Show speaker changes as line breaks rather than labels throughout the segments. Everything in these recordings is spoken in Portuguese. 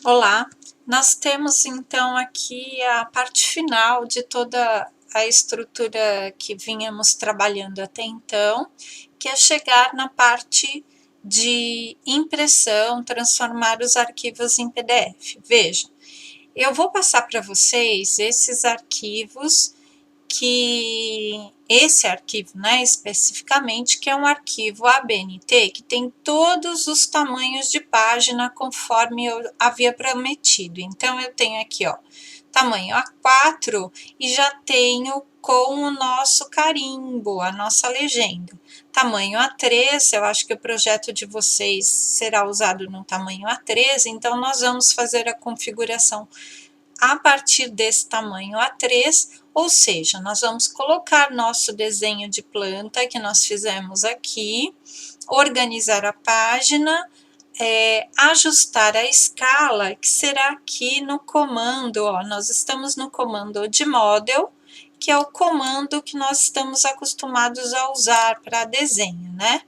Olá, nós temos então aqui a parte final de toda a estrutura que vínhamos trabalhando até então, que é chegar na parte de impressão, transformar os arquivos em PDF. Veja, eu vou passar para vocês esses arquivos esse arquivo, né, especificamente, que é um arquivo ABNT, que tem todos os tamanhos de página conforme eu havia prometido. Então, eu tenho aqui, ó, tamanho A4 e já tenho com o nosso carimbo, a nossa legenda. Tamanho A3, eu acho que o projeto de vocês será usado no tamanho A3, então nós vamos fazer a configuração a partir desse tamanho A3, ou seja, nós vamos colocar nosso desenho de planta que nós fizemos aqui, organizar a página, ajustar a escala, que será aqui no comando, ó, nós estamos no comando de model, que é o comando que nós estamos acostumados a usar para desenho, né?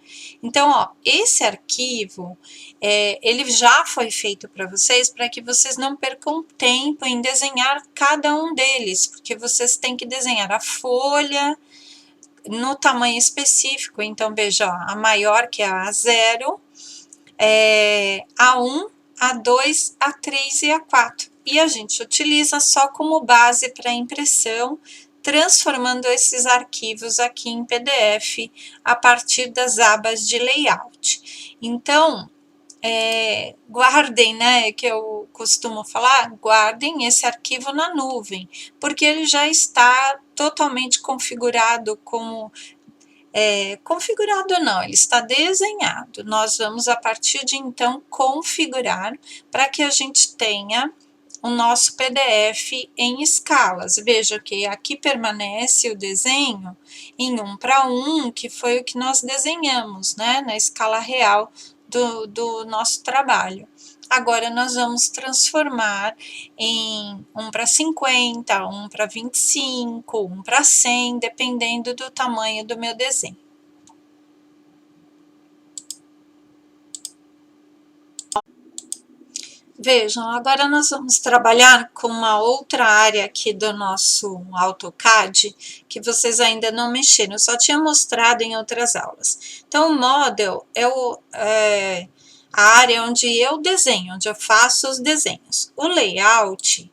Então, ó, esse arquivo, ele já foi feito para vocês, para que vocês não percam tempo em desenhar cada um deles, porque vocês têm que desenhar a folha no tamanho específico. Então, veja, ó, a maior, que é a A0, A1, A2, A3 e A4. E a gente utiliza só como base para impressão, transformando esses arquivos aqui em PDF a partir das abas de layout. Então, guardem, né, que eu costumo falar, guardem esse arquivo na nuvem, porque ele já está totalmente configurado como configurado não, ele está desenhado. Nós vamos, a partir de então, configurar para que a gente tenha o nosso PDF em escalas. Veja que aqui permanece o desenho em 1:1, que foi o que nós desenhamos, né, na escala real do nosso trabalho. Agora, nós vamos transformar em 1:50, 1:25, 1:100, dependendo do tamanho do meu desenho. Vejam, agora nós vamos trabalhar com uma outra área aqui do nosso AutoCAD, que vocês ainda não mexeram, eu só tinha mostrado em outras aulas. Então, o Model é a área onde eu desenho, onde eu faço os desenhos. O Layout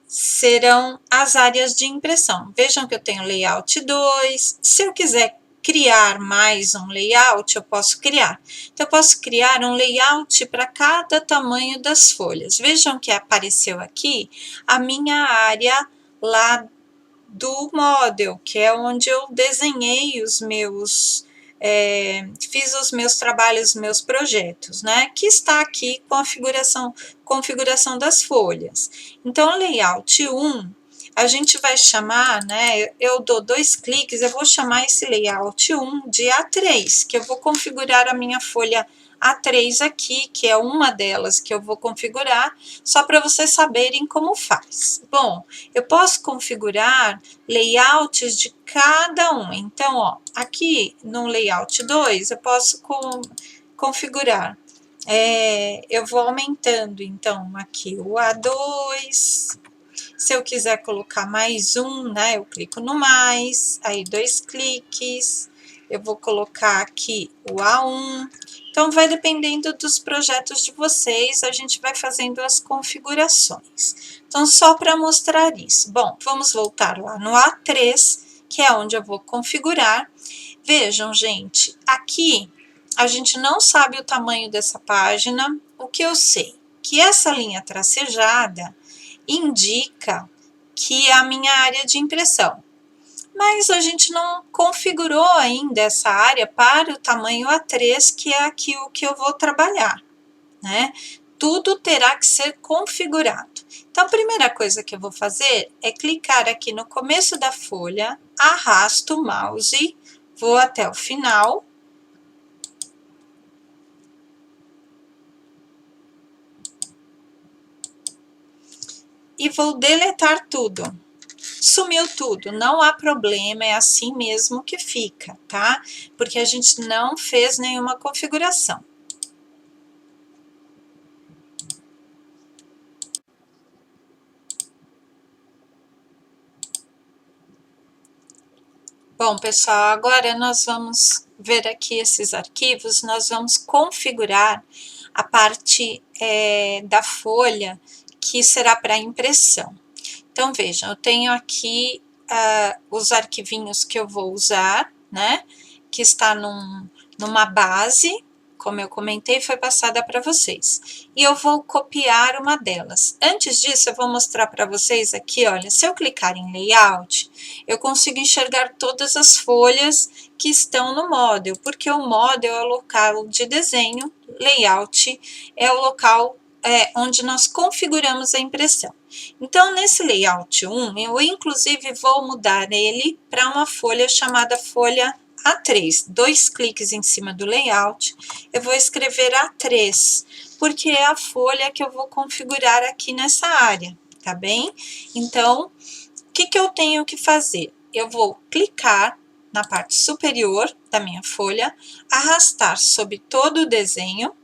serão as áreas de impressão. Vejam que eu tenho Layout 2, se eu quiser criar mais um layout, eu posso criar. Então, eu posso criar um layout para cada tamanho das folhas. Vejam que apareceu aqui a minha área lá do Model, que é onde eu desenhei os meus, fiz os meus trabalhos, meus projetos, né? Que está aqui com a configuração das folhas. Então, o layout 1, a gente vai chamar, né, eu dou 2 cliques, eu vou chamar esse layout 1 de A3, que eu vou configurar a minha folha A3 aqui, que é uma delas que eu vou configurar, só para vocês saberem como faz. Bom, eu posso configurar layouts de cada um. Então, ó, aqui no layout 2, eu posso configurar. Eu vou aumentando, então, aqui o A2. Se eu quiser colocar mais um, né, eu clico no mais, aí 2 cliques, eu vou colocar aqui o A1. Então, vai dependendo dos projetos de vocês, a gente vai fazendo as configurações. Então, só para mostrar isso. Bom, vamos voltar lá no A3, que é onde eu vou configurar. Vejam, gente, aqui a gente não sabe o tamanho dessa página. O que eu sei? Que essa linha tracejada indica que é a minha área de impressão. Mas a gente não configurou ainda essa área para o tamanho A3, que é aqui o que eu vou trabalhar, né? Tudo terá que ser configurado. Então, a primeira coisa que eu vou fazer é clicar aqui no começo da folha, arrasto o mouse, vou até o final. E vou deletar tudo. Sumiu tudo, não há problema, é assim mesmo que fica, tá? Porque a gente não fez nenhuma configuração. Bom, pessoal, agora nós vamos ver aqui esses arquivos, nós vamos configurar a parte da folha que será para impressão. Então, vejam, eu tenho aqui os arquivinhos que eu vou usar, né? Que está numa base, como eu comentei, foi passada para vocês. E eu vou copiar uma delas. Antes disso, eu vou mostrar para vocês aqui, olha, se eu clicar em Layout, eu consigo enxergar todas as folhas que estão no Model, porque o Model é o local de desenho, Layout é o local onde nós configuramos a impressão. Então, nesse Layout 1, eu inclusive vou mudar ele para uma folha chamada folha A3. 2 cliques em cima do Layout, eu vou escrever A3, porque é a folha que eu vou configurar aqui nessa área, tá bem? Então, o que eu tenho que fazer? Eu vou clicar na parte superior da minha folha, arrastar sobre todo o desenho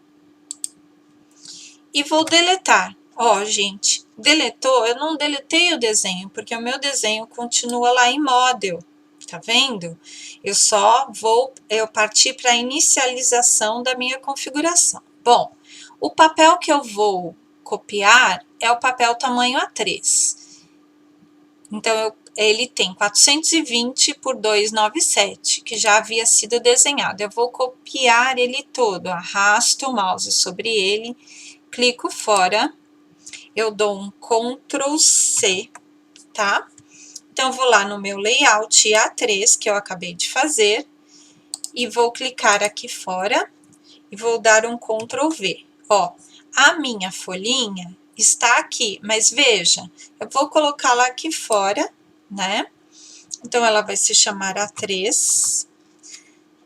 e vou deletar. Ó, gente, deletou? Eu não deletei o desenho, porque o meu desenho continua lá em Model, tá vendo? Eu parti para a inicialização da minha configuração. Bom, o papel que eu vou copiar é o papel tamanho A3. Então, ele tem 420 por 297, que já havia sido desenhado. Eu vou copiar ele todo, arrasto o mouse sobre ele, clico fora, eu dou um Ctrl C, tá? Então, vou lá no meu layout A3, que eu acabei de fazer, e vou clicar aqui fora, e vou dar um Ctrl V. Ó, a minha folhinha está aqui, mas veja, eu vou colocá-la aqui fora, né? Então, ela vai se chamar A3.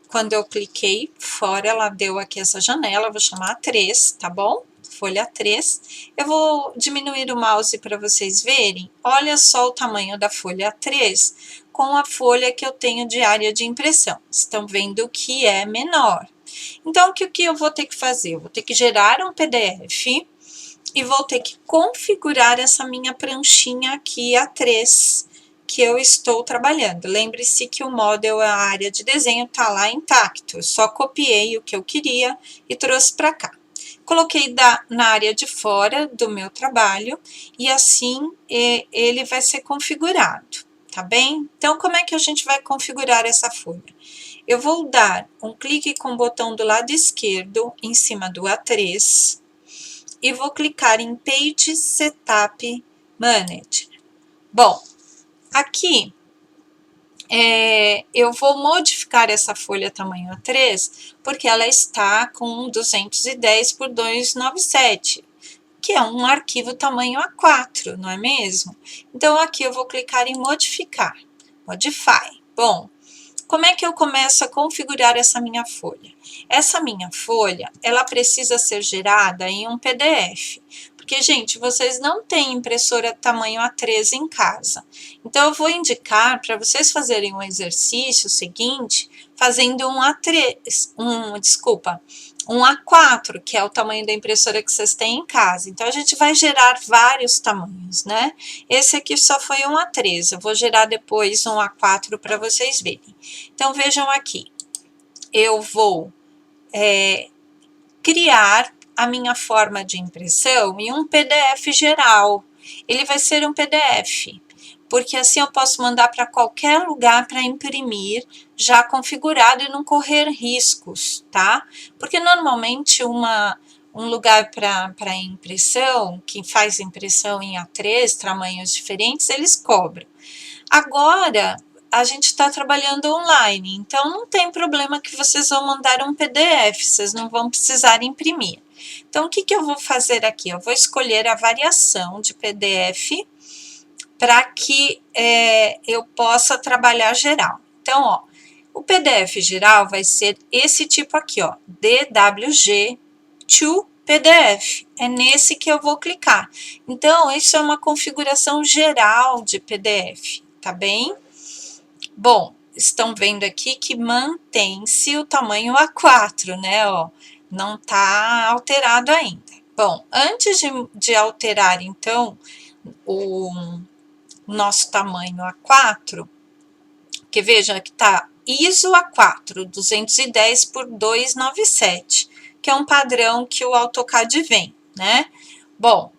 Quando eu cliquei fora, ela deu aqui essa janela, eu vou chamar A3, tá bom? Folha 3. Eu vou diminuir o mouse para vocês verem. Olha só o tamanho da folha 3 com a folha que eu tenho de área de impressão. Estão vendo que é menor. Então, o que eu vou ter que fazer? Eu vou ter que gerar um PDF e vou ter que configurar essa minha pranchinha aqui A3 que eu estou trabalhando. Lembre-se que o Model, a área de desenho, está lá intacto. Eu só copiei o que eu queria e trouxe para cá. Coloquei na área de fora do meu trabalho e assim ele vai ser configurado, tá bem? Então, como é que a gente vai configurar essa folha? Eu vou dar um clique com o botão do lado esquerdo em cima do A3 e vou clicar em Page Setup Manager. Bom, aqui eu vou modificar essa folha tamanho A3, porque ela está com 210 por 297, que é um arquivo tamanho A4, não é mesmo? Então, aqui eu vou clicar em modificar, Modify. Bom, como é que eu começo a configurar essa minha folha? Essa minha folha, ela precisa ser gerada em um PDF. Porque, gente, vocês não têm impressora tamanho A3 em casa. Então, eu vou indicar para vocês fazerem um exercício seguinte, fazendo um A4, que é o tamanho da impressora que vocês têm em casa. Então, a gente vai gerar vários tamanhos, né? Esse aqui só foi um A3, eu vou gerar depois um A4 para vocês verem. Então, vejam aqui, eu vou criar a minha forma de impressão em um PDF geral. Ele vai ser um PDF, porque assim eu posso mandar para qualquer lugar para imprimir, já configurado e não correr riscos, tá? Porque normalmente um lugar para impressão, que faz impressão em A3, tamanhos diferentes, eles cobram. Agora, a gente está trabalhando online, então não tem problema que vocês vão mandar um PDF, vocês não vão precisar imprimir. Então, o que eu vou fazer aqui? Eu vou escolher a variação de PDF para que eu possa trabalhar geral. Então, ó, o PDF geral vai ser esse tipo aqui, ó, DWG to PDF. É nesse que eu vou clicar. Então, isso é uma configuração geral de PDF, tá bem? Bom, estão vendo aqui que mantém-se o tamanho A4, né? Ó, não está alterado ainda. Bom, antes de alterar, então, o nosso tamanho A4, Porque veja que tá ISO A4, 210 por 297, que é um padrão que o AutoCAD vem, né? Bom,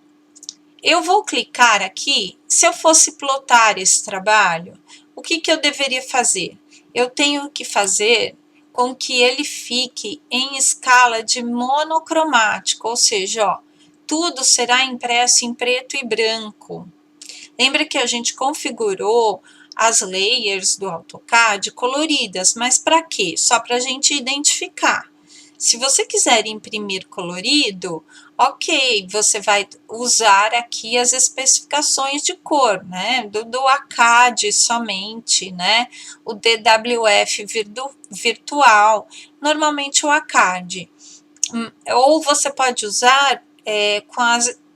eu vou clicar aqui. Se eu fosse plotar esse trabalho, o que eu deveria fazer? Eu tenho que fazer com que ele fique em escala de monocromático, ou seja, ó, tudo será impresso em preto e branco. Lembra que a gente configurou as layers do AutoCAD coloridas, mas para quê? Só para a gente identificar. Se você quiser imprimir colorido, ok, você vai usar aqui as especificações de cor, né? Do ACAD somente, né? O DWF virtual, normalmente o ACAD. Ou você pode usar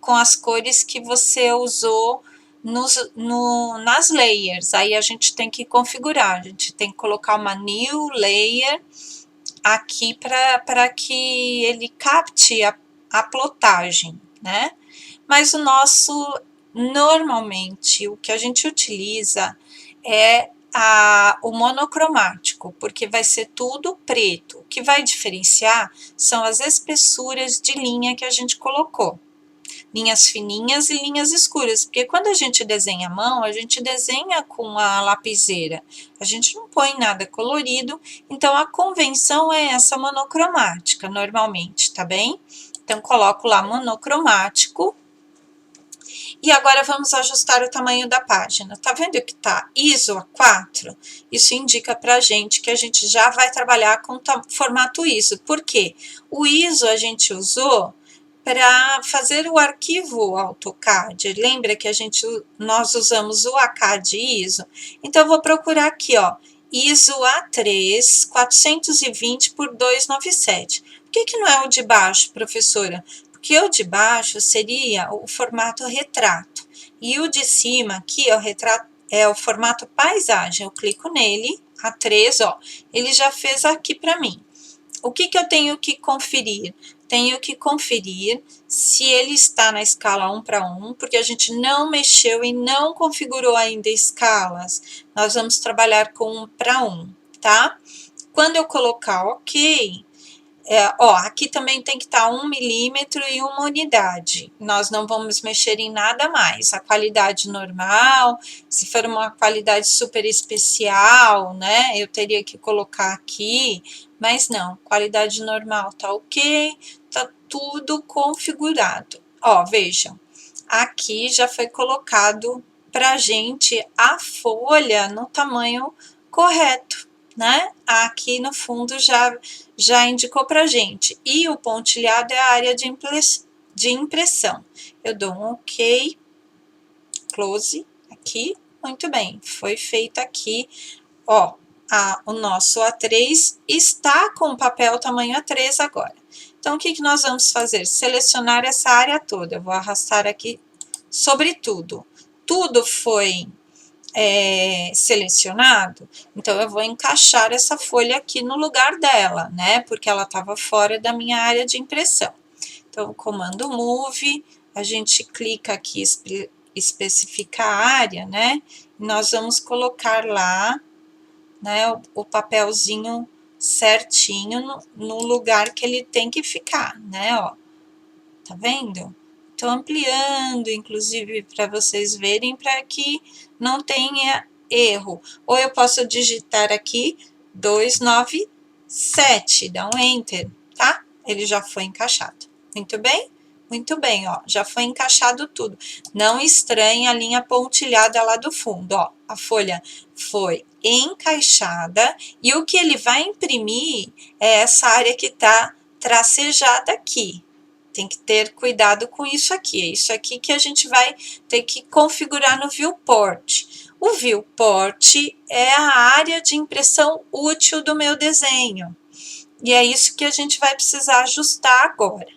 com as cores que você usou nas layers. Aí a gente tem que configurar, a gente tem que colocar uma new layer aqui para que ele capte a plotagem, né? Mas normalmente, o que a gente utiliza é o monocromático, porque vai ser tudo preto. O que vai diferenciar são as espessuras de linha que a gente colocou. Linhas fininhas e linhas escuras, porque quando a gente desenha à mão, a gente desenha com a lapiseira, a gente não põe nada colorido, então a convenção é essa monocromática, normalmente, tá bem? Então, coloco lá monocromático, e agora vamos ajustar o tamanho da página. Tá vendo que tá ISO A4? Isso indica pra gente que a gente já vai trabalhar com formato ISO. Por quê? O ISO a gente usou para fazer o arquivo AutoCAD. Lembra que nós usamos o ACAD ISO? Então, eu vou procurar aqui, ó, ISO A3 420 por 297. Por que não é o de baixo, professora? Porque o de baixo seria o formato retrato. E o de cima aqui, ó, retrato, é o formato paisagem. Eu clico nele, A3, ó, ele já fez aqui para mim. O que eu tenho que conferir? Tenho que conferir se ele está na escala 1:1, porque a gente não mexeu e não configurou ainda escalas. Nós vamos trabalhar com 1:1, tá? Quando eu colocar OK, aqui também tem que estar 1 milímetro e 1 unidade. Nós não vamos mexer em nada mais. A qualidade normal, se for uma qualidade super especial, né? Eu teria que colocar aqui, mas não, qualidade normal tá ok, tá tudo configurado. Ó, vejam, aqui já foi colocado pra gente a folha no tamanho correto, né? Aqui no fundo já indicou pra gente. E o pontilhado é a área de impressão. Eu dou um OK, close aqui, muito bem, foi feito aqui, ó, o nosso A3 está com papel tamanho A3 agora. Então, o que nós vamos fazer? Selecionar essa área toda. Eu vou arrastar aqui sobre tudo. Tudo foi selecionado, então eu vou encaixar essa folha aqui no lugar dela, né? Porque ela estava fora da minha área de impressão. Então, comando Move, a gente clica aqui, especificar a área, né? E nós vamos colocar lá, né, o papelzinho certinho no lugar que ele tem que ficar, né? Ó, tá vendo? Estou ampliando, inclusive, para vocês verem, para que não tenha erro. Ou eu posso digitar aqui 297, dá um Enter, tá? Ele já foi encaixado. Muito bem? Muito bem, ó, já foi encaixado tudo. Não estranhe a linha pontilhada lá do fundo, ó. A folha foi encaixada e o que ele vai imprimir é essa área que tá tracejada aqui. Tem que ter cuidado com isso aqui. É isso aqui que a gente vai ter que configurar no viewport. O viewport é a área de impressão útil do meu desenho. E é isso que a gente vai precisar ajustar agora.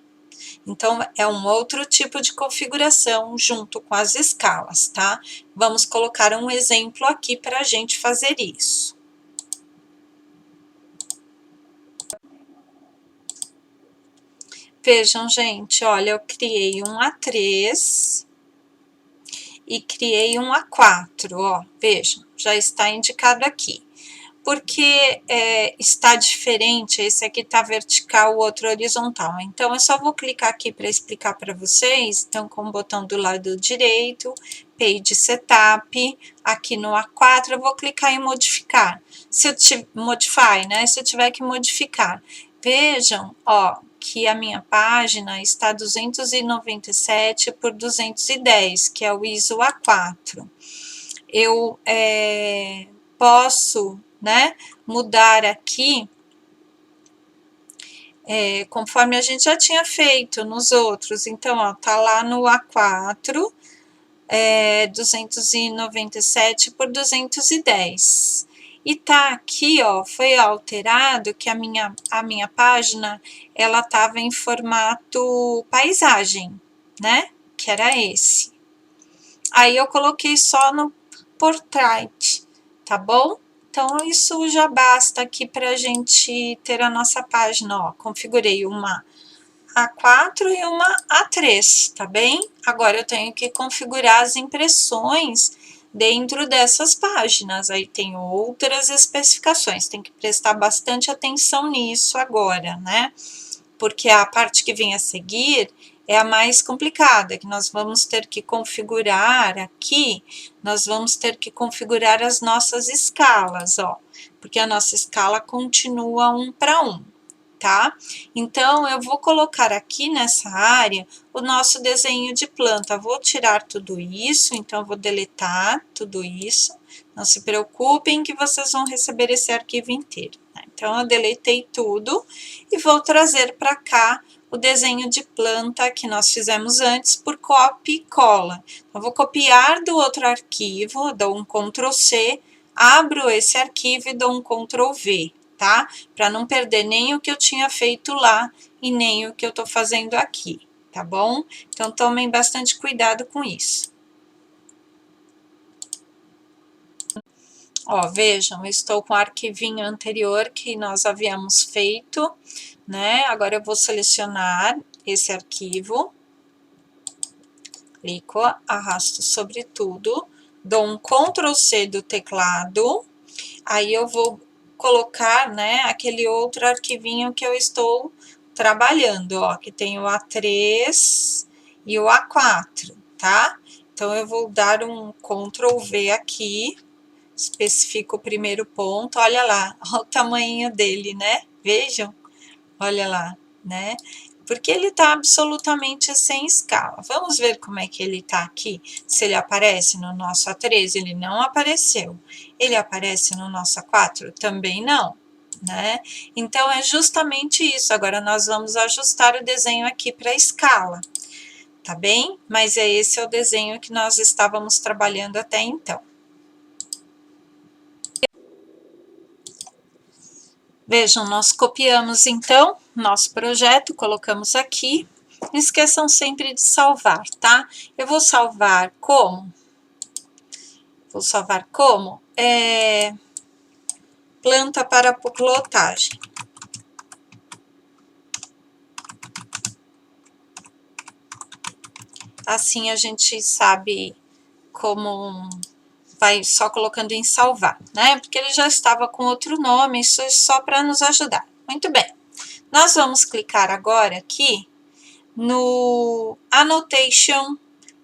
Então, é um outro tipo de configuração junto com as escalas, tá? Vamos colocar um exemplo aqui para a gente fazer isso. Vejam, gente, olha, eu criei um A3 e criei um A4, ó, vejam, já está indicado aqui. porque está diferente, esse aqui está vertical, o outro horizontal. Então, eu só vou clicar aqui para explicar para vocês. Então, com o botão do lado direito, Page Setup, aqui no A4, eu vou clicar em modificar. Se eu modify, né? Se eu tiver que modificar. Vejam, ó, que a minha página está 297 por 210, que é o ISO A4. Eu posso, né, mudar aqui, conforme a gente já tinha feito nos outros. Então, ó, tá lá no A4, 297 por 210. E tá aqui, ó, foi alterado que a minha página, ela tava em formato paisagem, né? Que era esse. Aí eu coloquei só no Portrait, tá bom? Então, isso já basta aqui para a gente ter a nossa página, ó. Configurei uma A4 e uma A3, tá bem? Agora eu tenho que configurar as impressões dentro dessas páginas. Aí tem outras especificações, tem que prestar bastante atenção nisso agora, né? Porque a parte que vem a seguir é a mais complicada, que nós vamos ter que configurar aqui, nós vamos ter que configurar as nossas escalas, ó, porque a nossa escala continua 1 para 1, tá? Então, eu vou colocar aqui nessa área o nosso desenho de planta, vou tirar tudo isso, então eu vou deletar tudo isso, não se preocupem que vocês vão receber esse arquivo inteiro, né? Então, eu deletei tudo e vou trazer para cá o desenho de planta que nós fizemos antes por copia e cola. Então, vou copiar do outro arquivo, dou um Ctrl C, abro esse arquivo e dou um Ctrl V, tá? Para não perder nem o que eu tinha feito lá e nem o que eu tô fazendo aqui, tá bom? Então, tomem bastante cuidado com isso. Ó, vejam, eu estou com o arquivinho anterior que nós havíamos feito, né? Agora eu vou selecionar esse arquivo, clico, arrasto sobre tudo, dou um Ctrl C do teclado, aí eu vou colocar, né, aquele outro arquivinho que eu estou trabalhando, ó, que tem o A3 e o A4, tá? Então, eu vou dar um Ctrl V aqui, especifico o primeiro ponto, olha lá, olha o tamanho dele, né? Vejam, olha lá, né? Porque ele tá absolutamente sem escala. Vamos ver como é que ele tá aqui, se ele aparece no nosso A13, ele não apareceu. Ele aparece no nosso A4? Também não, né? Então, é justamente isso. Agora, nós vamos ajustar o desenho aqui para a escala, tá bem? Mas esse é o desenho que nós estávamos trabalhando até então. Vejam, nós copiamos então nosso projeto, colocamos aqui. Não esqueçam sempre de salvar, tá? Eu vou salvar como? Vou salvar como? Planta para plotagem. Assim a gente sabe como vai só colocando em salvar, né? Porque ele já estava com outro nome, isso é só para nos ajudar. Muito bem. Nós vamos clicar agora aqui no Annotation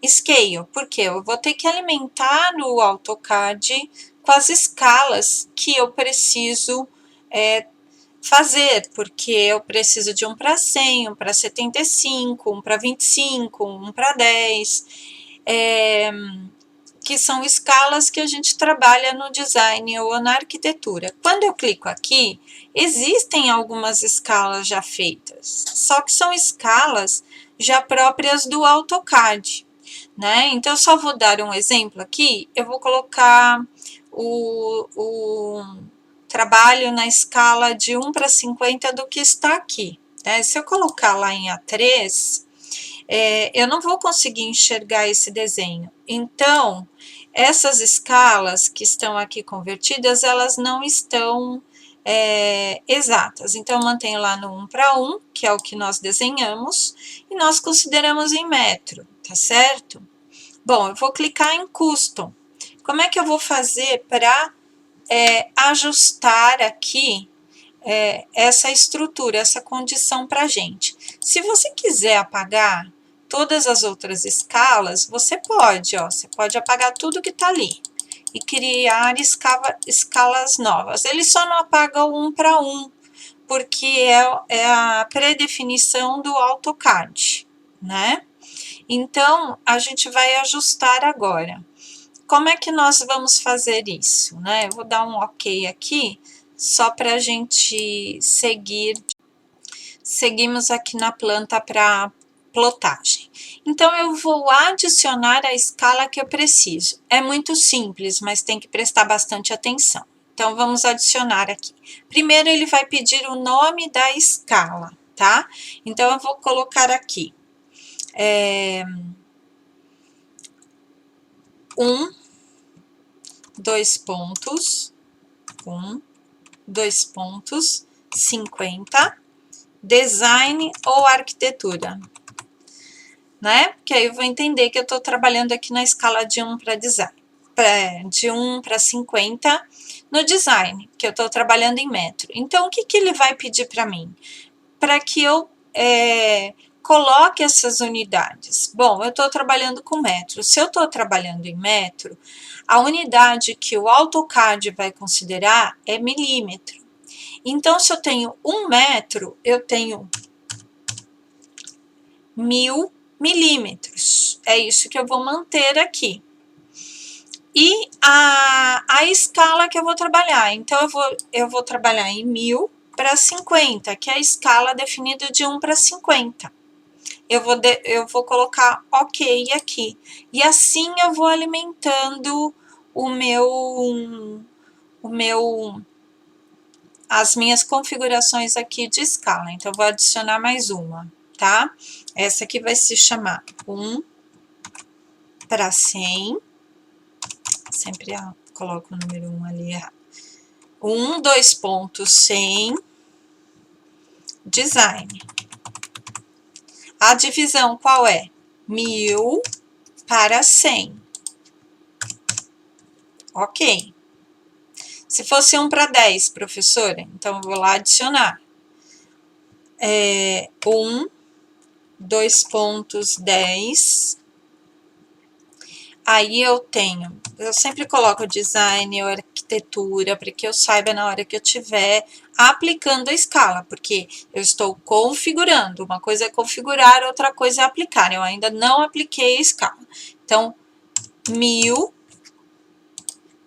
Scale, porque eu vou ter que alimentar no AutoCAD com as escalas que eu preciso fazer, porque eu preciso de um para 100, um para 75, um para 25, um para 10, que são escalas que a gente trabalha no design ou na arquitetura. Quando eu clico aqui, existem algumas escalas já feitas, só que são escalas já próprias do AutoCAD, né? Então, eu só vou dar um exemplo aqui, eu vou colocar o trabalho na escala de 1 para 50 do que está aqui, né? Se eu colocar lá em A3, eu não vou conseguir enxergar esse desenho. Então, essas escalas que estão aqui convertidas, elas não estão exatas. Então, eu mantenho lá no 1 para 1, que é o que nós desenhamos, e nós consideramos em metro, tá certo? Bom, eu vou clicar em Custom. Como é que eu vou fazer para ajustar aqui essa estrutura, essa condição para a gente. Se você quiser apagar todas as outras escalas, você pode, ó, você pode apagar tudo que está ali e criar escalas novas. Ele só não apaga o 1 para 1, porque é a predefinição do AutoCAD, né? Então, a gente vai ajustar agora. Como é que nós vamos fazer isso, né? Eu vou dar um OK aqui, só para a gente seguir. Seguimos aqui na planta para plotagem. Então, eu vou adicionar a escala que eu preciso. É muito simples, mas tem que prestar bastante atenção. Então, vamos adicionar aqui. Primeiro, ele vai pedir o nome da escala, tá? Então, eu vou colocar aqui 2 pontos, 2 pontos, 50, design ou arquitetura, né? Porque aí eu vou entender que eu estou trabalhando aqui na escala de 1 para design, de 1 para 50 no design, que eu estou trabalhando em metro. Então, o que ele vai pedir para mim? Para que eu coloque essas unidades. Bom, eu estou trabalhando com metro. Se eu estou trabalhando em metro, a unidade que o AutoCAD vai considerar é milímetro. Então, se eu tenho 1 metro, eu tenho 1000 milímetros. É isso que eu vou manter aqui. E a escala que eu vou trabalhar. Então, eu vou trabalhar em 1000 para 50, que é a escala definida de 1 para 50. Eu vou colocar OK aqui. E assim eu vou alimentando as minhas configurações aqui de escala. Então, eu vou adicionar mais uma, tá? Essa aqui vai se chamar 1 para 100. Sempre coloco o número 1 ali errado. 2 pontos, 100, design. A divisão qual é? 1000 para 100. OK. Se fosse 1 para 10, professora, então eu vou lá adicionar. 2 pontos, 10. Aí eu sempre coloco design ou arquitetura, para que eu saiba na hora que eu estiver aplicando a escala, porque eu estou configurando. Uma coisa é configurar, outra coisa é aplicar. Eu ainda não apliquei a escala. Então, 1000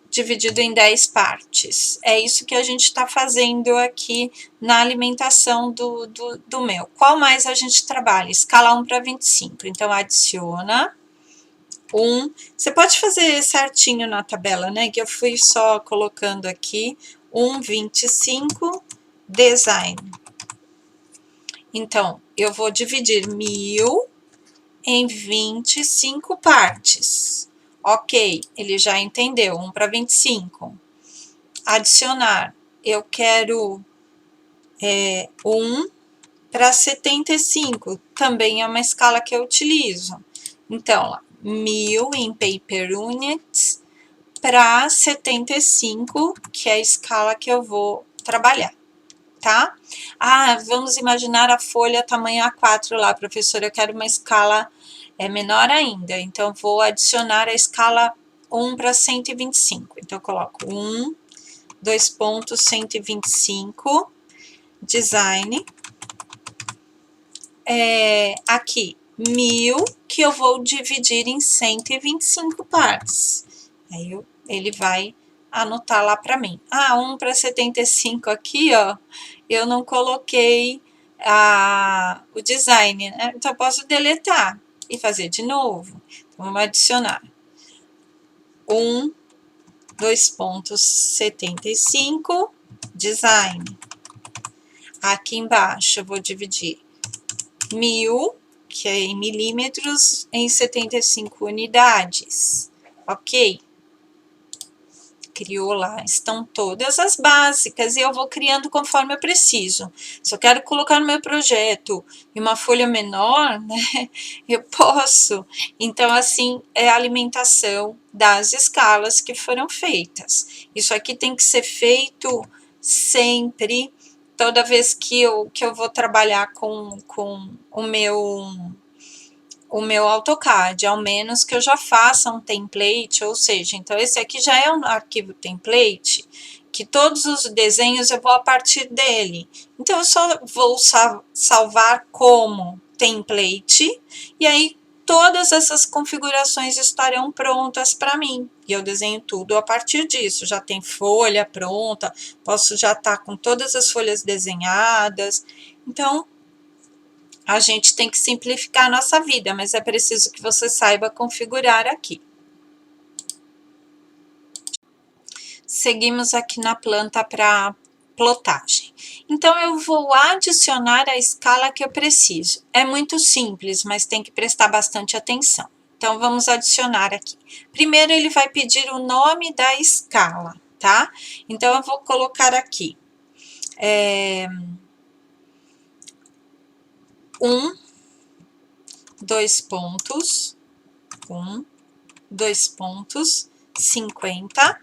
dividido em 10 partes. É isso que a gente está fazendo aqui na alimentação do meu. Qual mais a gente trabalha? Escala 1 para 25. Então, adiciona 1. Você pode fazer certinho na tabela, né? Que eu fui só colocando aqui. 1,25, design. Então, eu vou dividir 1000 em 25 partes. OK, ele já entendeu, 1 para 25. Adicionar, eu quero 1 para 75, também é uma escala que eu utilizo. Então, lá, 1000 em paper units para 75, que é a escala que eu vou trabalhar, tá? Ah, vamos imaginar a folha tamanho A4 lá, professora, eu quero uma escala menor ainda, então vou adicionar a escala 1 para 125. Então, eu coloco 1, 2 pontos, 125, design. Aqui, 1000, que eu vou dividir em 125 partes. Aí, ele vai anotar lá para mim. 1 para 75 aqui, ó, eu não coloquei o design, né? Então, eu posso deletar e fazer de novo. Então, vamos adicionar 2 pontos, 75, design. Aqui embaixo eu vou dividir 1000, que é em milímetros, em 75 unidades. OK? criou lá estão todas as básicas e eu vou criando conforme eu preciso. Se eu quero colocar no meu projeto em uma folha menor, né, eu posso. Então, assim, é a alimentação das escalas que foram feitas. Isso aqui tem que ser feito sempre, toda vez que eu vou trabalhar com o meu AutoCAD, ao menos que eu já faça um template, ou seja, então esse aqui já é um arquivo template, que todos os desenhos eu vou a partir dele. Então, eu só vou salvar como template, e aí todas essas configurações estarão prontas para mim. E eu desenho tudo a partir disso. Já tem folha pronta, posso já estar com todas as folhas desenhadas. Então, a gente tem que simplificar a nossa vida, mas é preciso que você saiba configurar aqui. Seguimos aqui na planta para plotagem. Então, eu vou adicionar a escala que eu preciso. É muito simples, mas tem que prestar bastante atenção. Então, vamos adicionar aqui. Primeiro, ele vai pedir o nome da escala, tá? Então, eu vou colocar aqui 2 pontos, 2 pontos, 50,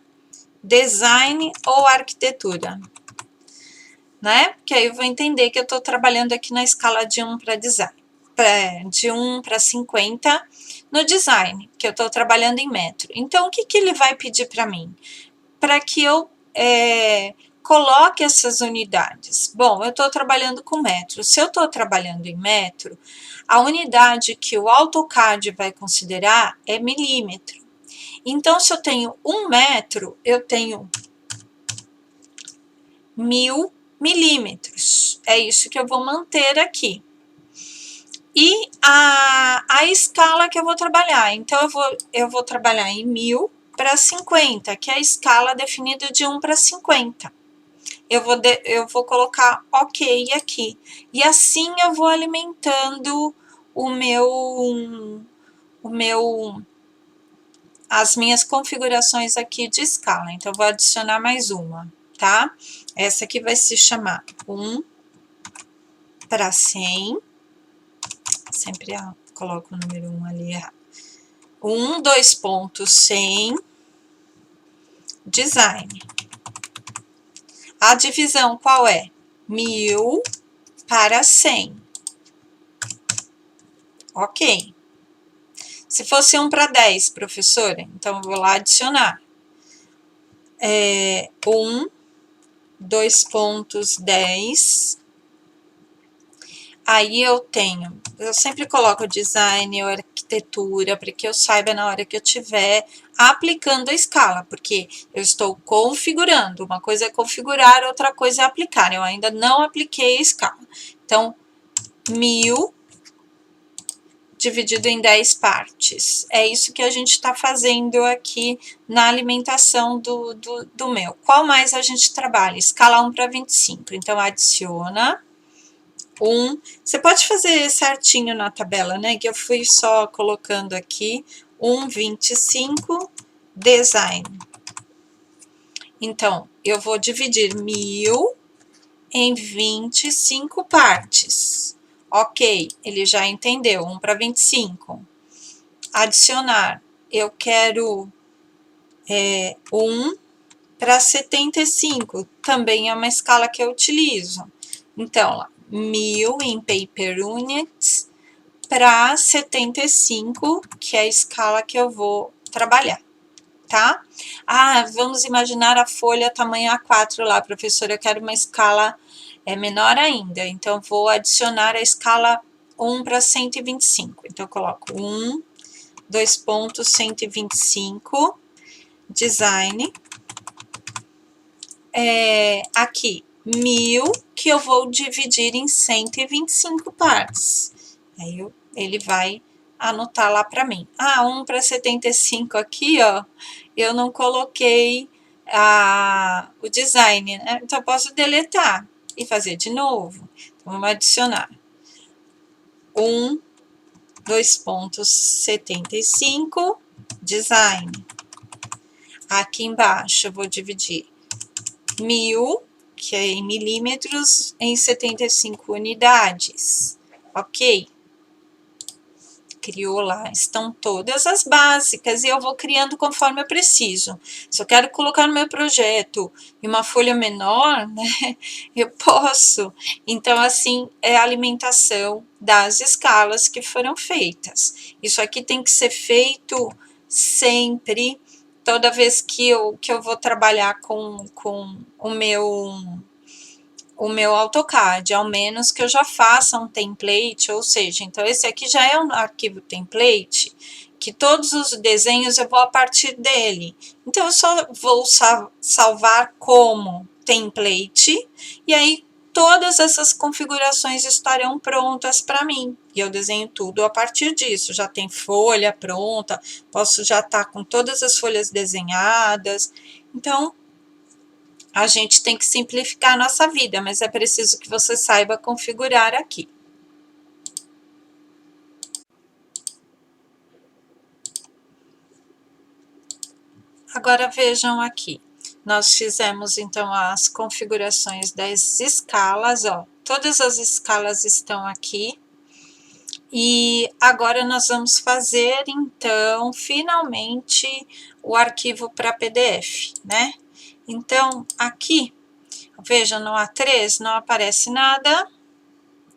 design ou arquitetura, né? Porque aí eu vou entender que eu estou trabalhando aqui na escala de 1 para design, de 1 para 50 no design, que eu estou trabalhando em metro. Então, o que ele vai pedir para mim? Para que eu coloque essas unidades. Bom, eu estou trabalhando com metro. Se eu estou trabalhando em metro, a unidade que o AutoCAD vai considerar é milímetro. Então, se eu tenho 1 metro, eu tenho 1000 milímetros. É isso que eu vou manter aqui. E a escala que eu vou trabalhar. Então, eu vou trabalhar em 1000 para 50, que é a escala definida de 1 para 50. Eu vou colocar OK aqui. E assim eu vou alimentando as minhas configurações aqui de escala. Então, eu vou adicionar mais uma, tá? Essa aqui vai se chamar 1 para 100. Sempre coloco o número 1 ali errado. 1, 2 pontos, 100, design. A divisão qual é? 1000 para 100. Ok. Se fosse 1 para 10, professora, então eu vou lá adicionar. 1, 2 pontos, 10. Aí eu sempre coloco design ou arquitetura, para que eu saiba na hora que eu estiver aplicando a escala, porque eu estou configurando. Uma coisa é configurar, outra coisa é aplicar. Eu ainda não apliquei a escala. Então, 1000 dividido em 10 partes. É isso que a gente está fazendo aqui na alimentação do meu. Qual mais a gente trabalha? Escala 1 para 25. Então, adiciona 1. Você pode fazer certinho na tabela, né? Que eu fui só colocando aqui. 1,25, design. Então, eu vou dividir 1000 em 25 partes. Ok, ele já entendeu, 1 para 25. Adicionar, eu quero 1 para 75, também é uma escala que eu utilizo. Então, lá, 1000 em paper units para 75, que é a escala que eu vou trabalhar, tá? Ah, vamos imaginar a folha tamanho A4 lá, professora, eu quero uma escala menor ainda, então vou adicionar a escala 1 para 125. Então, eu coloco 1, 2 pontos, 125, design. Aqui, 1000, que eu vou dividir em 125 partes. Aí, ele vai anotar lá para mim. 1 para 75 aqui, ó, eu não coloquei o design, né? Então, eu posso deletar e fazer de novo. Então, vamos adicionar 1, 2 pontos, 75, design. Aqui embaixo eu vou dividir 1000, que é em milímetros, em 75 unidades, ok? Criou lá, estão todas as básicas e eu vou criando conforme eu preciso. Se eu quero colocar no meu projeto em uma folha menor, né, eu posso. Então, assim, é a alimentação das escalas que foram feitas. Isso aqui tem que ser feito sempre, toda vez que eu vou trabalhar com o meu AutoCAD, ao menos que eu já faça um template, ou seja, então esse aqui já é um arquivo template, que todos os desenhos eu vou a partir dele. Então, eu só vou salvar como template, e aí todas essas configurações estarão prontas para mim. E eu desenho tudo a partir disso. Já tem folha pronta, posso já estar com todas as folhas desenhadas. Então, a gente tem que simplificar a nossa vida, mas é preciso que você saiba configurar aqui. Agora vejam aqui, nós fizemos então as configurações das escalas, ó, todas as escalas estão aqui. E agora nós vamos fazer então, finalmente, o arquivo para PDF, né? Então, aqui, veja, no A3 não aparece nada,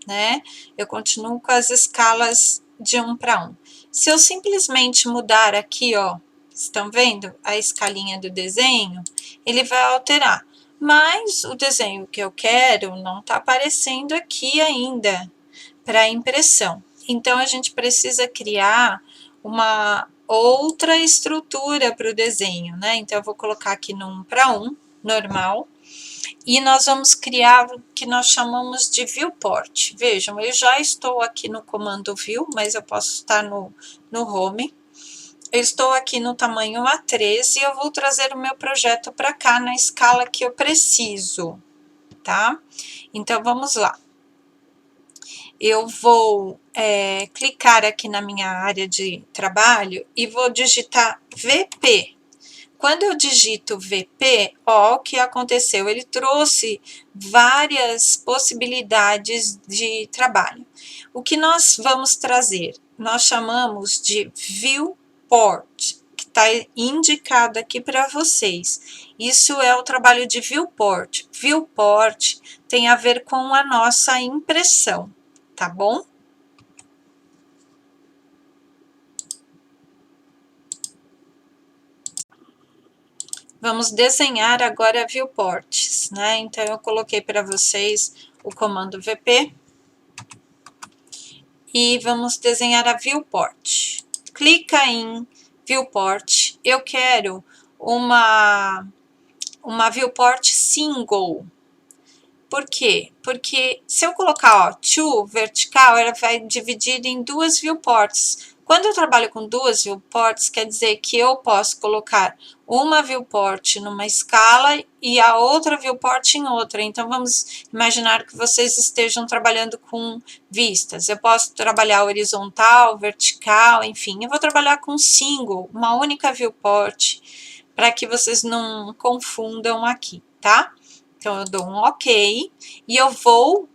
né? Eu continuo com as escalas de 1 para 1. Se eu simplesmente mudar aqui, ó, estão vendo a escalinha do desenho? Ele vai alterar. Mas o desenho que eu quero não está aparecendo aqui ainda para impressão. Então, a gente precisa criar uma outra estrutura para o desenho, né? Então, eu vou colocar aqui no 1 para 1, normal. E nós vamos criar o que nós chamamos de viewport. Vejam, eu já estou aqui no comando view, mas eu posso estar no home. Eu estou aqui no tamanho A3 e eu vou trazer o meu projeto para cá na escala que eu preciso, tá? Então, vamos lá. Eu vou clicar aqui na minha área de trabalho e vou digitar VP. Quando eu digito VP, ó, o que aconteceu? Ele trouxe várias possibilidades de trabalho. O que nós vamos trazer? Nós chamamos de Viewport, que está indicado aqui para vocês. Isso é o trabalho de Viewport. Viewport tem a ver com a nossa impressão, tá bom? Vamos desenhar agora viewports, né? Então, eu coloquei para vocês o comando VP. E vamos desenhar a viewport. Clica em viewport. Eu quero uma viewport single. Por quê? Porque se eu colocar, ó, to vertical, ela vai dividir em duas viewports. Quando eu trabalho com duas viewports, quer dizer que eu posso colocar uma viewport numa escala e a outra viewport em outra. Então, vamos imaginar que vocês estejam trabalhando com vistas. Eu posso trabalhar horizontal, vertical, enfim. Eu vou trabalhar com single, uma única viewport, para que vocês não confundam aqui, tá? Então, eu dou um OK e eu vou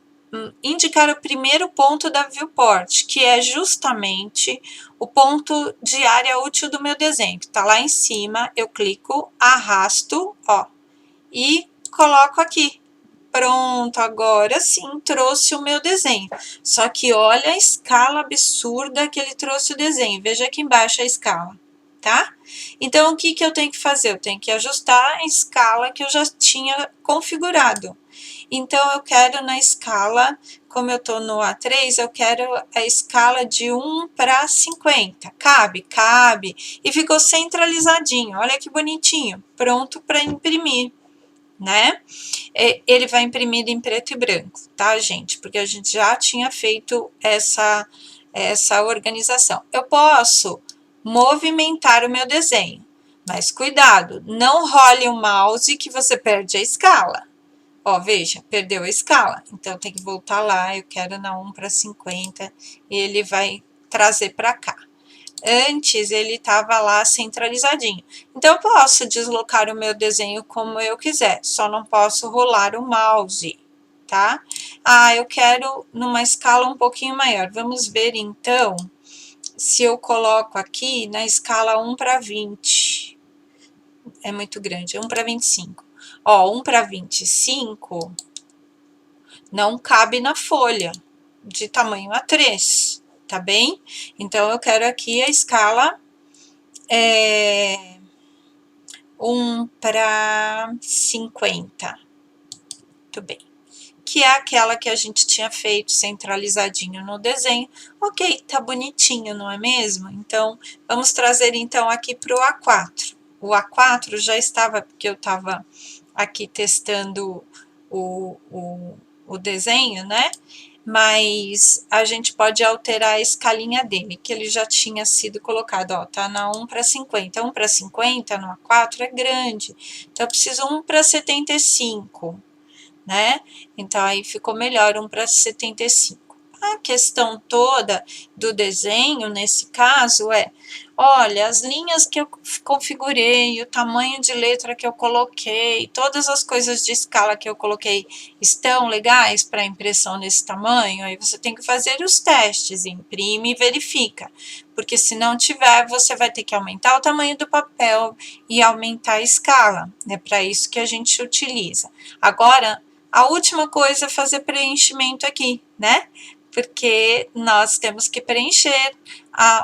indicar o primeiro ponto da viewport, que é justamente o ponto de área útil do meu desenho, que está lá em cima. Eu clico, arrasto, ó, e coloco aqui. Pronto, agora sim trouxe o meu desenho. Só que olha a escala absurda que ele trouxe o desenho. Veja aqui embaixo a escala, tá? Então, o que eu tenho que fazer? Eu tenho que ajustar a escala que eu já tinha configurado. Então, eu quero na escala, como eu estou no A3, eu quero a escala de 1 para 50. Cabe? Cabe. E ficou centralizadinho. Olha que bonitinho. Pronto para imprimir, né? Ele vai imprimir em preto e branco, tá, gente? Porque a gente já tinha feito essa organização. Eu posso movimentar o meu desenho, mas cuidado, não role o mouse que você perde a escala. Ó, veja, perdeu a escala, então tem que voltar lá, eu quero na 1 para 50, e ele vai trazer para cá. antes ele estava lá centralizadinho. Então, eu posso deslocar o meu desenho como eu quiser, só não posso rolar o mouse, tá? Ah, eu quero numa escala um pouquinho maior. Vamos ver, então, se eu coloco aqui na escala 1:20. É muito grande, 1:25. Ó, 1:25 não cabe na folha de tamanho A3, tá bem? Então, eu quero aqui a escala 1:50. Muito bem. Que é aquela que a gente tinha feito centralizadinho no desenho. Ok, tá bonitinho, não é mesmo? Então, vamos trazer então aqui para o A4. O A4 já estava, porque eu estava aqui testando o desenho, né? Mas a gente pode alterar a escalinha dele, que ele já tinha sido colocado, ó, tá na 1:50. 1:50 no A4 é grande, então eu preciso 1:75, né? Então, aí ficou melhor 1:75. A questão toda do desenho, nesse caso, olha, as linhas que eu configurei, o tamanho de letra que eu coloquei, todas as coisas de escala que eu coloquei estão legais para impressão nesse tamanho? Aí você tem que fazer os testes, imprime e verifica, porque se não tiver, você vai ter que aumentar o tamanho do papel e aumentar a escala, é para isso que a gente utiliza. Agora, a última coisa é fazer preenchimento aqui, né? Porque nós temos que preencher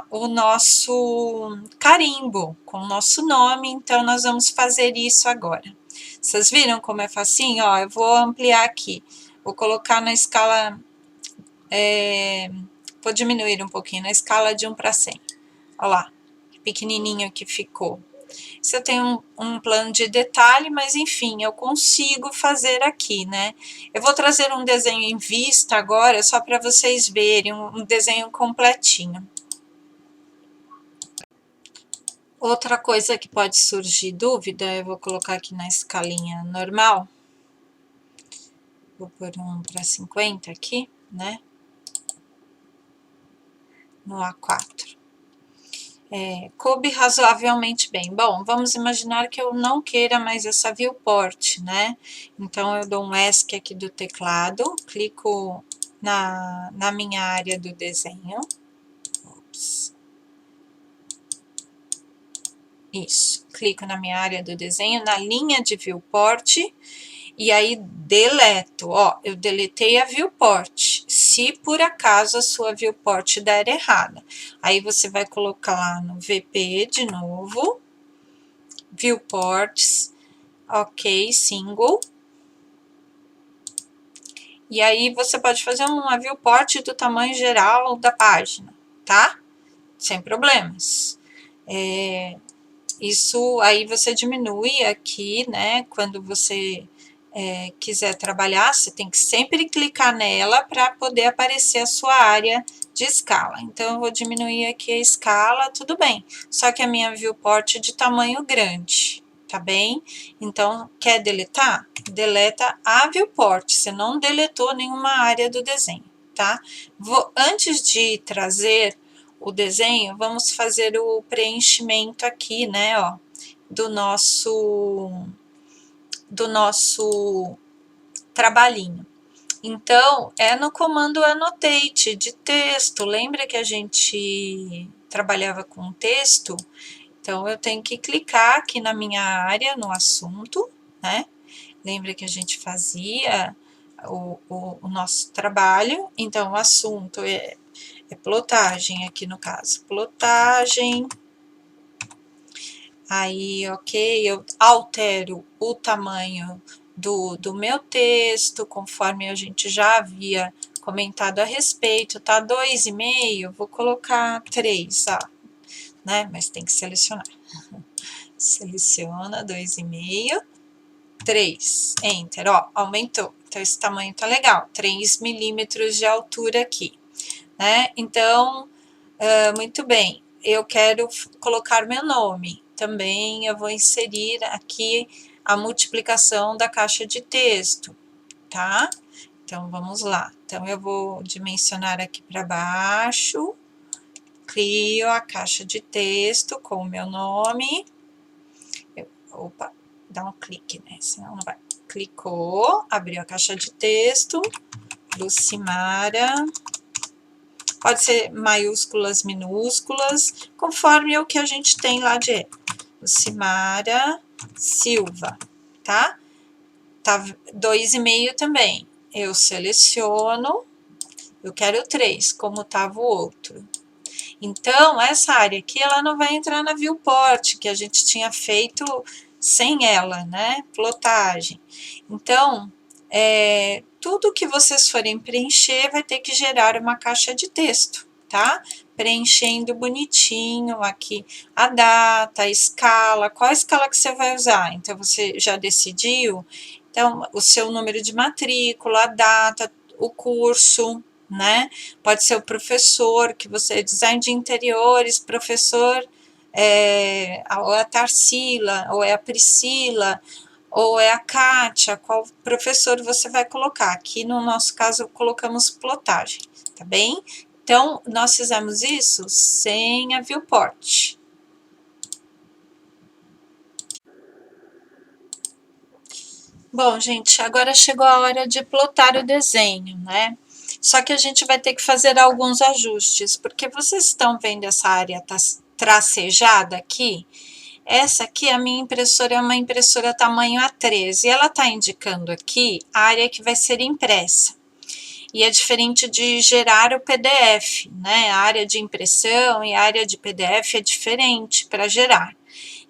o nosso carimbo com o nosso nome, então nós vamos fazer isso agora. Vocês viram como é facinho? Ó, eu vou ampliar aqui, vou colocar na escala, vou diminuir um pouquinho, na escala de 1:100. Olha lá, que pequenininho que ficou. Isso eu tenho um plano de detalhe, mas enfim, eu consigo fazer aqui, né? Eu vou trazer um desenho em vista agora, só para vocês verem, um desenho completinho. Outra coisa que pode surgir dúvida, eu vou colocar aqui na escalinha normal. Vou pôr 1:50 aqui, né? No A4. Coube razoavelmente bem. Bom, vamos imaginar que eu não queira mais essa viewport, né? Então, eu dou um ESC aqui do teclado, clico na minha área do desenho. Ops. Isso, clico na minha área do desenho, na linha de viewport, e aí deleto. Ó, eu deletei a viewport. Se por acaso a sua viewport der errada, aí você vai colocar lá no VP de novo, viewports, ok, single. E aí você pode fazer uma viewport do tamanho geral da página, tá? Sem problemas. Isso aí você diminui aqui, né? Quando você quiser trabalhar, você tem que sempre clicar nela para poder aparecer a sua área de escala. Então, eu vou diminuir aqui a escala, tudo bem. Só que a minha viewport é de tamanho grande, tá bem? Então, quer deletar? Deleta a viewport, você não deletou nenhuma área do desenho, tá? Antes de trazer o desenho, vamos fazer o preenchimento aqui, né, ó, do nosso trabalhinho. Então, é no comando annotate de texto. Lembra que a gente trabalhava com texto? Então, eu tenho que clicar aqui na minha área, no assunto, né? Lembra que a gente fazia o nosso trabalho? Então, o assunto é plotagem aqui no caso. Plotagem. Aí, ok, eu altero o tamanho do meu texto, conforme a gente já havia comentado a respeito, tá? 2,5, vou colocar 3, né? Mas tem que selecionar. Seleciona 2,5, 3, enter, ó, aumentou. Então, esse tamanho tá legal, 3 milímetros de altura aqui, né? Então, muito bem, eu quero colocar meu nome. Também eu vou inserir aqui a multiplicação da caixa de texto, tá? Então, vamos lá. Então, eu vou dimensionar aqui para baixo, crio a caixa de texto com o meu nome. Opa, dá um clique, né? Senão não vai. Clicou, abriu a caixa de texto, Lucimara. Pode ser maiúsculas, minúsculas, conforme o que a gente tem lá de Lucimara Silva, tá? Tá 2,5 também. Eu seleciono, eu quero 3, como estava o outro. Então, essa área aqui, ela não vai entrar na viewport, que a gente tinha feito sem ela, né? Plotagem. Então, tudo que vocês forem preencher vai ter que gerar uma caixa de texto, tá? Preenchendo bonitinho aqui a data, a escala, qual a escala que você vai usar? Então, você já decidiu? Então, o seu número de matrícula, a data, o curso, né? Pode ser o professor, que você é design de interiores, professor, ou é a Tarsila, ou é a Priscila, ou é a Kátia, qual professor você vai colocar. Aqui no nosso caso colocamos plotagem, tá bem? Então, nós fizemos isso sem a viewport. Bom, gente, agora chegou a hora de plotar o desenho, né? Só que a gente vai ter que fazer alguns ajustes, porque vocês estão vendo essa área tracejada aqui? Essa aqui, a minha impressora é uma impressora tamanho A3, e ela está indicando aqui a área que vai ser impressa. E é diferente de gerar o PDF, né? A área de impressão e a área de PDF é diferente para gerar.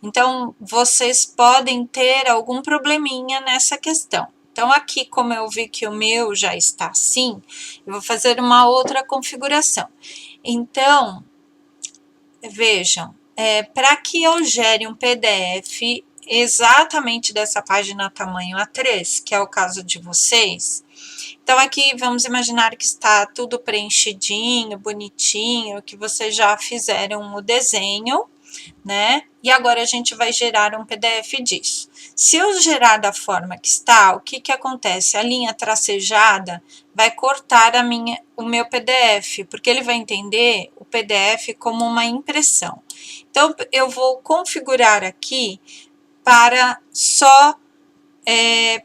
Então, vocês podem ter algum probleminha nessa questão. Então, aqui, como eu vi que o meu já está assim, eu vou fazer uma outra configuração. Então, vejam, para que eu gere um PDF exatamente dessa página tamanho A3, que é o caso de vocês, então, aqui vamos imaginar que está tudo preenchidinho, bonitinho, que vocês já fizeram o desenho, né? E agora a gente vai gerar um PDF disso. Se eu gerar da forma que está, o que acontece? A linha tracejada vai cortar o meu PDF, porque ele vai entender o PDF como uma impressão. Então, eu vou configurar aqui para só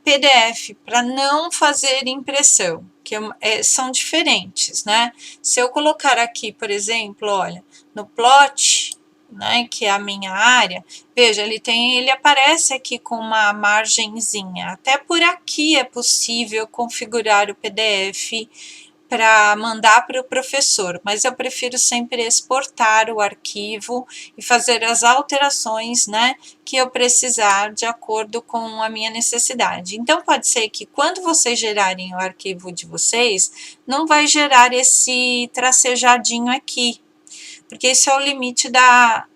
PDF, para não fazer impressão, que são diferentes, né? Se eu colocar aqui, por exemplo, olha, no plot, né, que é a minha área, veja, ele aparece aqui com uma margenzinha. Até por aqui é possível configurar o PDF para mandar para o professor, mas eu prefiro sempre exportar o arquivo e fazer as alterações, né, que eu precisar de acordo com a minha necessidade. Então, pode ser que quando vocês gerarem o arquivo de vocês, não vai gerar esse tracejadinho aqui, porque esse é o limite da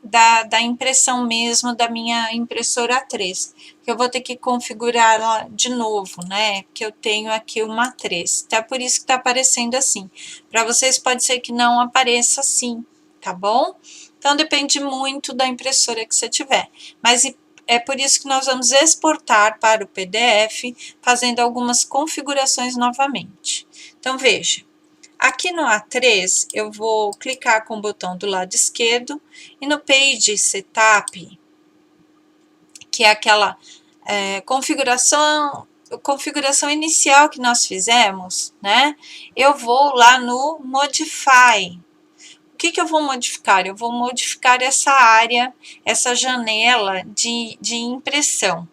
impressão mesmo da minha impressora 3, que eu vou ter que configurar ela de novo, né, que eu tenho aqui uma 3, então é por isso que está aparecendo assim. Para vocês pode ser que não apareça assim, tá bom? Então depende muito da impressora que você tiver, mas é por isso que nós vamos exportar para o PDF, fazendo algumas configurações novamente. Então veja, aqui no A3, eu vou clicar com o botão do lado esquerdo e no Page Setup, que é aquela configuração inicial que nós fizemos, né? Eu vou lá no Modify. O que eu vou modificar? Eu vou modificar essa área, essa janela de impressão.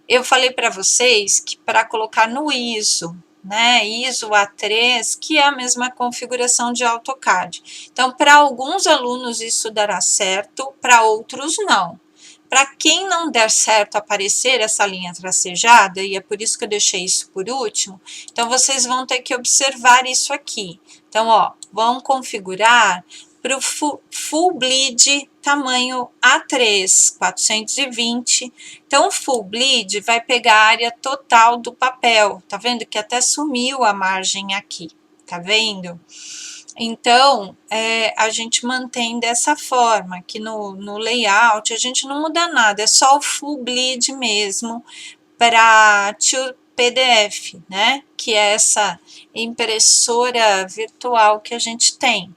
Eu falei para vocês que para colocar no ISO, né, ISO A3, que é a mesma configuração de AutoCAD. Então, para alguns alunos isso dará certo, para outros não. Para quem não der certo aparecer essa linha tracejada, e é por isso que eu deixei isso por último, então vocês vão ter que observar isso aqui. Então, ó, vão configurar para o Full Bleed tamanho A3, 420. Então, o Full Bleed vai pegar a área total do papel. Tá vendo que até sumiu a margem aqui, tá vendo? Então, a gente mantém dessa forma, aqui no layout, a gente não muda nada, é só o Full Bleed mesmo para PDF, né? Que é essa impressora virtual que a gente tem.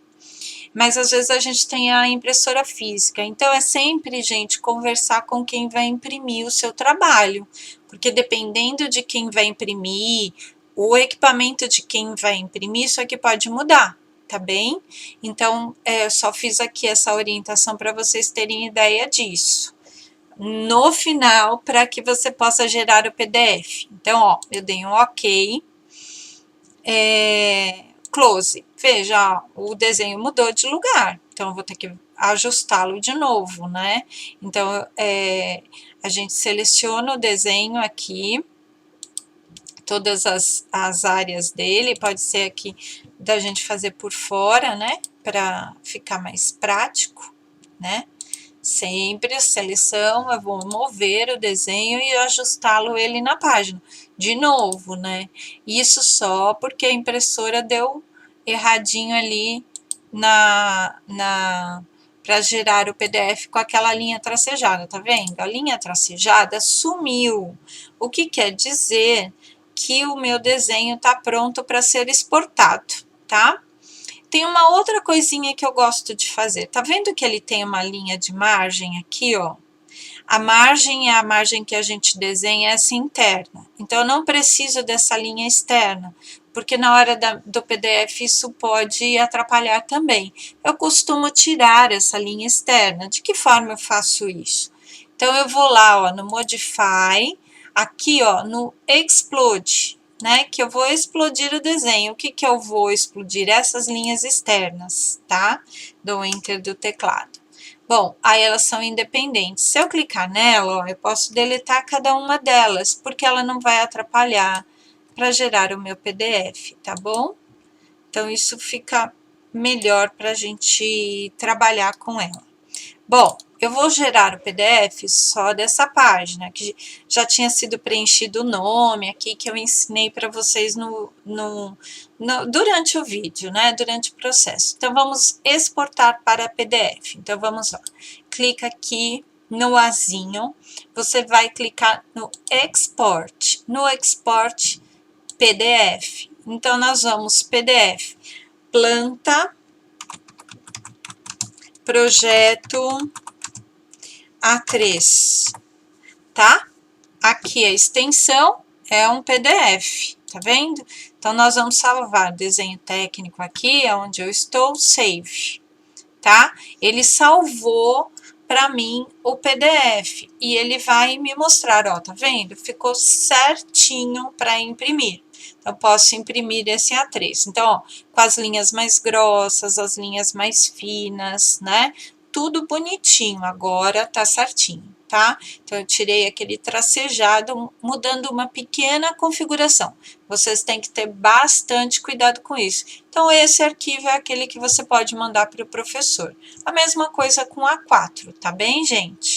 mas às vezes a gente tem a impressora física. Então, é sempre, gente, conversar com quem vai imprimir o seu trabalho, porque dependendo de quem vai imprimir, o equipamento de quem vai imprimir, isso aqui pode mudar, tá bem? Então, eu só fiz aqui essa orientação para vocês terem ideia disso. No final, para que você possa gerar o PDF. Então, ó, eu dei um OK. Close. Veja, ó, o desenho mudou de lugar. Então, eu vou ter que ajustá-lo de novo, né? Então, a gente seleciona o desenho aqui, todas as áreas dele, pode ser aqui da gente fazer por fora, né? Para ficar mais prático, né? Sempre a seleção, eu vou mover o desenho e ajustá-lo ele na página. De novo, né? Isso só porque a impressora deu erradinho ali para gerar o PDF com aquela linha tracejada, tá vendo? A linha tracejada sumiu, o que quer dizer que o meu desenho tá pronto para ser exportado, tá? Tem uma outra coisinha que eu gosto de fazer. Tá vendo que ele tem uma linha de margem aqui, ó? A margem é a margem que a gente desenha, essa interna. Então, eu não preciso dessa linha externa, porque na hora do PDF isso pode atrapalhar também. Eu costumo tirar essa linha externa. De que forma eu faço isso? Então, eu vou lá, ó, no Modify, aqui, ó, no Explode, né, que eu vou explodir o desenho. O que que eu vou explodir? Essas linhas externas, tá? Dou Enter do teclado. Bom, aí elas são independentes. Se eu clicar nela, ó, eu posso deletar cada uma delas, porque ela não vai atrapalhar para gerar o meu PDF, tá bom? Então, isso fica melhor para a gente trabalhar com ela. Bom, eu vou gerar o PDF só dessa página, que já tinha sido preenchido o nome aqui, que eu ensinei para vocês durante o vídeo, né? Durante o processo. Então, vamos exportar para PDF. Então, vamos lá. Clica aqui no azinho, você vai clicar no Export. No Export PDF. Então, nós vamos PDF, planta, projeto A3, tá? Aqui a extensão é um PDF, tá vendo? Então, nós vamos salvar desenho técnico aqui, onde eu estou, save, tá? Ele salvou para mim o PDF e ele vai me mostrar, ó, tá vendo? Ficou certinho para imprimir. Então, posso imprimir esse A3. Então, ó, com as linhas mais grossas, as linhas mais finas, né? Tudo bonitinho, agora tá certinho, tá? Então, eu tirei aquele tracejado, mudando uma pequena configuração. Vocês têm que ter bastante cuidado com isso. Então, esse arquivo é aquele que você pode mandar para o professor. A mesma coisa com A4, tá bem, gente?